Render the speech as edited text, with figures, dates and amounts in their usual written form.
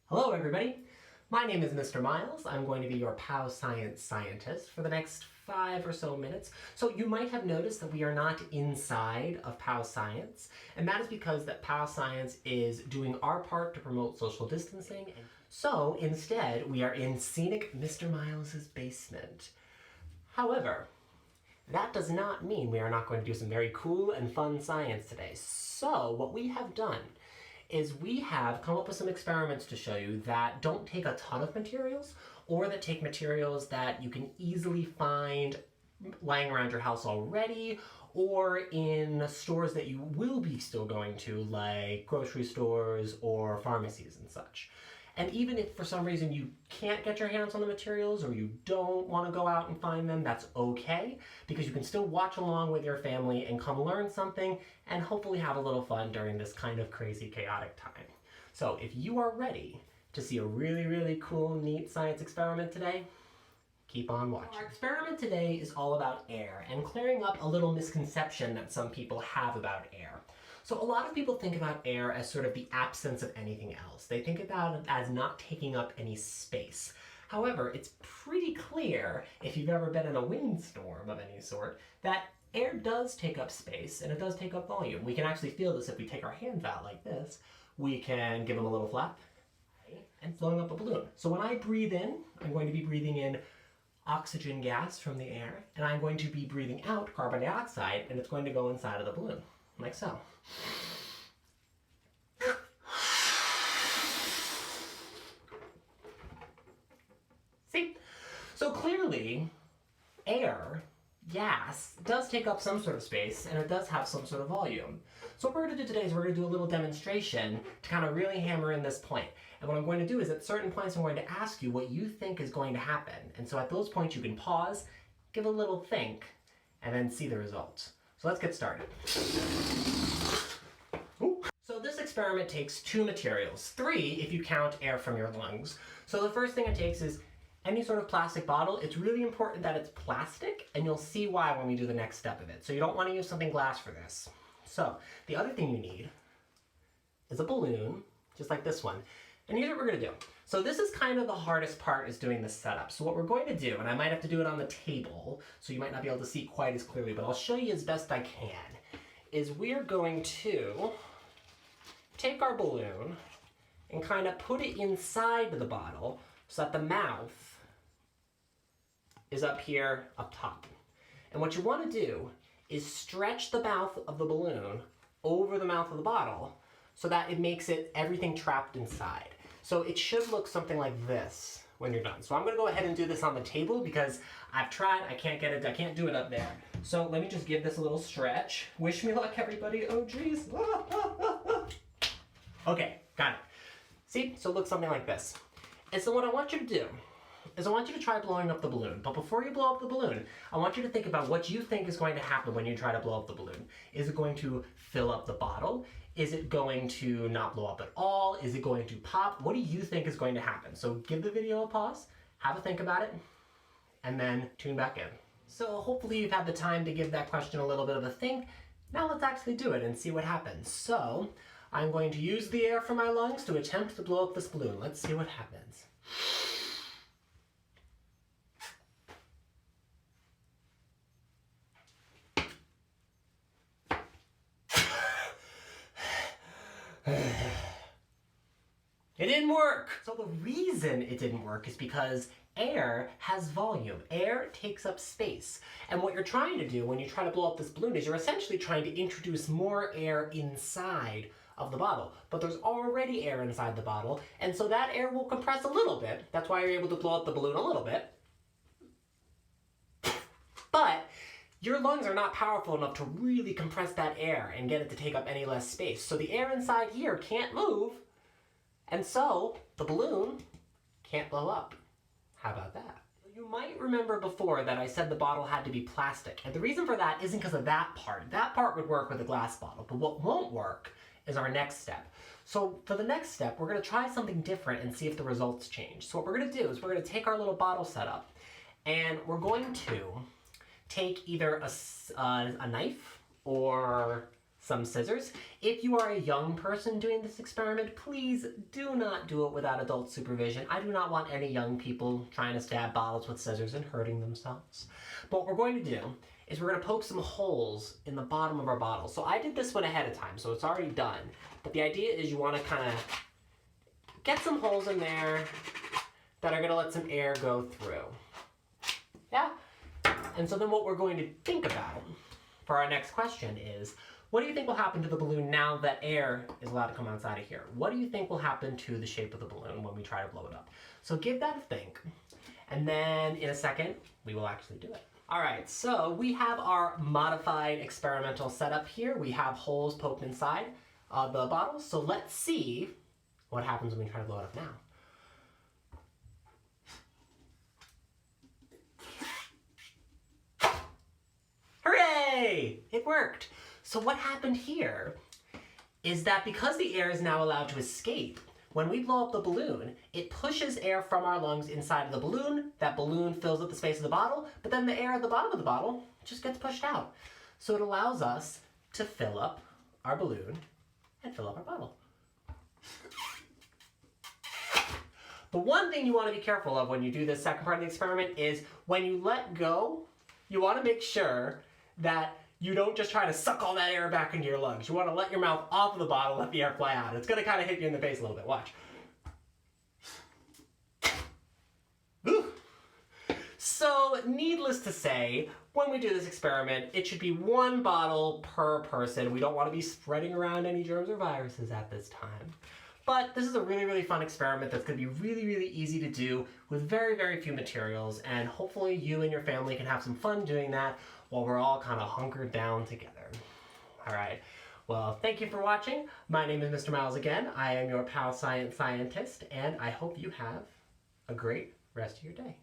Hello everybody, my name is Mr. Miles. I'm going to be your POW Science scientist for the next 5 or so minutes. So you might have noticed that we are not inside of POW Science, and that is because that POW Science is doing our part to promote social distancing. So instead, we are in scenic Mr. Miles's basement. However, that does not mean we are not going to do some very cool and fun science today. So what we have done is we have come up with some experiments to show you that don't take a ton of materials, or that take materials that you can easily find lying around your house already, or in stores that you will be still going to, like grocery stores or pharmacies and such. And even if for some reason you can't get your hands on the materials or you don't want to go out and find them, that's okay, because you can still watch along with your family and come learn something and hopefully have a little fun during this kind of crazy, chaotic time. So if you are ready to see a really, really cool, neat science experiment today, keep on watching. Our experiment today is all about air and clearing up a little misconception that some people have about air. So a lot of people think about air as sort of the absence of anything else. They think about it as not taking up any space. However, it's pretty clear, if you've ever been in a windstorm of any sort, that air does take up space and it does take up volume. We can actually feel this if we take our hands out like this. We can give them a little flap and flowing up a balloon. So when I breathe in, I'm going to be breathing in oxygen gas from the air, and I'm going to be breathing out carbon dioxide, and it's going to go inside of the balloon, like so. See? So clearly, air, gas, does take up some sort of space, and it does have some sort of volume. So what we're going to do today is we're going to do a little demonstration to kind of really hammer in this point. And what I'm going to do is at certain points I'm going to ask you what you think is going to happen. And so at those points you can pause, give a little think, and then see the results. So let's get started. Ooh. So this experiment takes 2 materials, 3 if you count air from your lungs. So the first thing it takes is any sort of plastic bottle. It's really important that it's plastic, and you'll see why when we do the next step of it. So you don't want to use something glass for this. So the other thing you need is a balloon, just like this one. And here's what we're going to do. So this is kind of the hardest part, is doing this setup. So what we're going to do, and I might have to do it on the table, so you might not be able to see quite as clearly, but I'll show you as best I can, is we're going to take our balloon and kind of put it inside the bottle so that the mouth is up here, up top. And what you want to do is stretch the mouth of the balloon over the mouth of the bottle so that it makes it everything trapped inside. So it should look something like this when you're done. So I'm gonna go ahead and do this on the table because I've tried, I can't get it, I can't do it up there. So let me just give this a little stretch. Wish me luck, everybody. Oh geez. Okay, got it. See, so it looks something like this. And so what I want you to do is I want you to try blowing up the balloon. But before you blow up the balloon, I want you to think about what you think is going to happen when you try to blow up the balloon. Is it going to fill up the bottle? Is it going to not blow up at all? Is it going to pop? What do you think is going to happen? So give the video a pause, have a think about it, and then tune back in. So hopefully you've had the time to give that question a little bit of a think. Now let's actually do it and see what happens. So I'm going to use the air from my lungs to attempt to blow up this balloon. Let's see what happens. It didn't work! So the reason it didn't work is because air has volume. Air takes up space. And what you're trying to do when you try to blow up this balloon is you're essentially trying to introduce more air inside of the bottle. But there's already air inside the bottle, and so that air will compress a little bit. That's why you're able to blow up the balloon a little bit. But your lungs are not powerful enough to really compress that air and get it to take up any less space. So the air inside here can't move, and so the balloon can't blow up. How about that? You might remember before that I said the bottle had to be plastic, and the reason for that isn't because of that part. That part would work with a glass bottle, but what won't work is our next step. So for the next step, we're going to try something different and see if the results change. So what we're going to do is we're going to take our little bottle setup, and we're going to take either a knife or some scissors. If you are a young person doing this experiment, please do not do it without adult supervision. I do not want any young people trying to stab bottles with scissors and hurting themselves. But what we're going to do is we're going to poke some holes in the bottom of our bottle. So I did this one ahead of time, so it's already done. But the idea is you want to kind of get some holes in there that are going to let some air go through. Yeah? And so then what we're going to think about for our next question is, what do you think will happen to the balloon now that air is allowed to come outside of here? What do you think will happen to the shape of the balloon when we try to blow it up? So give that a think, and then in a second, we will actually do it. All right, so we have our modified experimental setup here. We have holes poked inside the bottle, so let's see what happens when we try to blow it up now. Hooray! It worked! So what happened here is that because the air is now allowed to escape, when we blow up the balloon, it pushes air from our lungs inside of the balloon. That balloon fills up the space of the bottle, but then the air at the bottom of the bottle just gets pushed out. So it allows us to fill up our balloon and fill up our bottle. The one thing you want to be careful of when you do this second part of the experiment is when you let go, you want to make sure that you don't just try to suck all that air back into your lungs. You want to let your mouth off of the bottle, let the air fly out. It's going to kind of hit you in the face a little bit. Watch. Ooh. So, needless to say, when we do this experiment, it should be one bottle per person. We don't want to be spreading around any germs or viruses at this time. But this is a really, really fun experiment that's going to be really, really easy to do with very, very few materials, and hopefully you and your family can have some fun doing that while we're all kind of hunkered down together. All right, well, thank you for watching. My name is Mr. Miles again. I am your PAL Science Scientist, and I hope you have a great rest of your day.